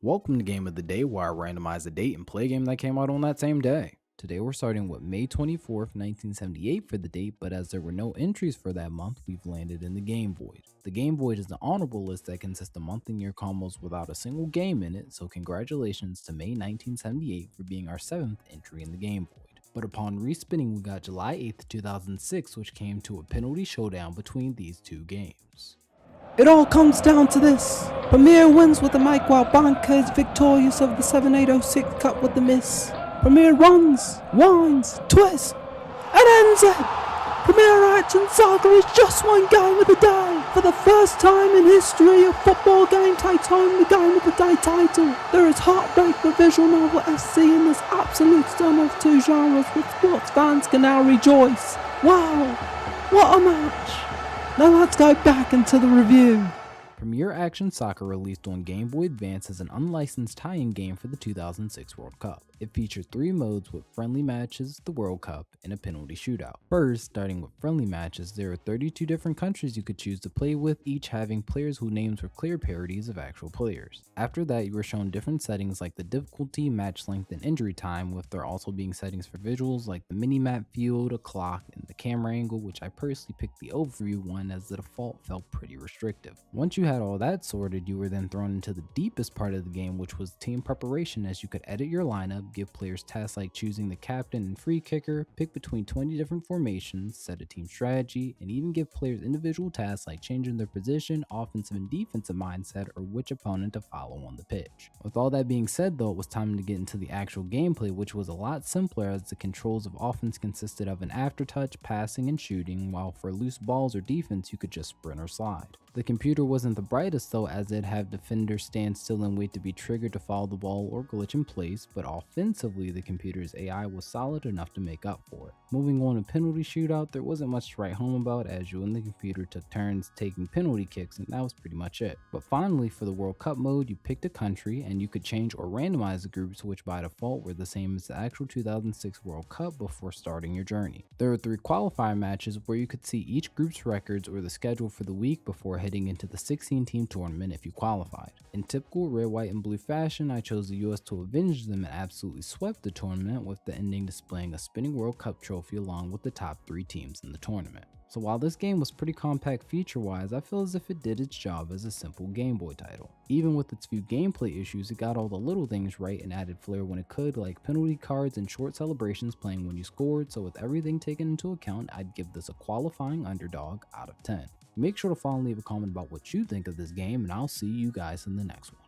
Welcome to Game of the Day, where I randomize a date and play a game that came out on that same day. Today we're starting with May 24th, 1978 for the date, but as there were no entries for that month, we've landed in the Game Void. The Game Void is an honorable list that consists of month and year combos without a single game in it, so congratulations to May 1978 for being our 7th entry in the Game Void. But upon respinning, we got July 8th, 2006, which came to a penalty showdown between these two games. It all comes down to this. Premier wins with the mic while Banca is victorious over the 7806 Cup with the miss. Premier runs, winds, twists, and ends it. Premier Action Soccer is just one game of the day. For the first time in history, a football game takes home the game of the day title. There is heartbreak for Visual Novel FC in this absolute sum of two genres, which sports fans can now rejoice. Wow, what a match. Now let's go back into the review. Premier Action Soccer released on Game Boy Advance as an unlicensed tie-in game for the 2006 World Cup. It featured 3 modes with friendly matches, the World Cup, and a penalty shootout. First, starting with friendly matches, there are 32 different countries you could choose to play with, each having players whose names were clear parodies of actual players. After that, you were shown different settings like the difficulty, match length, and injury time, with there also being settings for visuals like the mini-map field, a clock, and the camera angle, which I personally picked the overview one as the default felt pretty restrictive. Once you had all that sorted, you were then thrown into the deepest part of the game, which was team preparation, as you could edit your lineup, give players tasks like choosing the captain and free kicker, pick between 20 different formations, set a team strategy, and even give players individual tasks like changing their position, offensive and defensive mindset, or which opponent to follow on the pitch. With all that being said though, it was time to get into the actual gameplay, which was a lot simpler as the controls of offense consisted of an aftertouch, passing, and shooting, while for loose balls or defense you could just sprint or slide. The computer wasn't the brightest though, as it'd have defenders stand still and wait to be triggered to follow the ball or glitch in place, but offensively the computer's AI was solid enough to make up for it. Moving on to penalty shootout, there wasn't much to write home about, as you and the computer took turns taking penalty kicks, and that was pretty much it. But finally, for the World Cup mode, you picked a country and you could change or randomize the groups, which by default were the same as the actual 2006 World Cup before starting your journey. There were 3 qualifier matches where you could see each group's records or the schedule for the week before heading into the 16-team tournament if you qualified. In typical red, white, and blue fashion, I chose the US to avenge them and absolutely swept the tournament, with the ending displaying a spinning World Cup trophy along with the top 3 teams in the tournament. So while this game was pretty compact feature-wise, I feel as if it did its job as a simple Game Boy title. Even with its few gameplay issues, it got all the little things right and added flair when it could, like penalty cards and short celebrations playing when you scored, so with everything taken into account, I'd give this a qualifying underdog out of 10. Make sure to follow and leave a comment about what you think of this game, and I'll see you guys in the next one.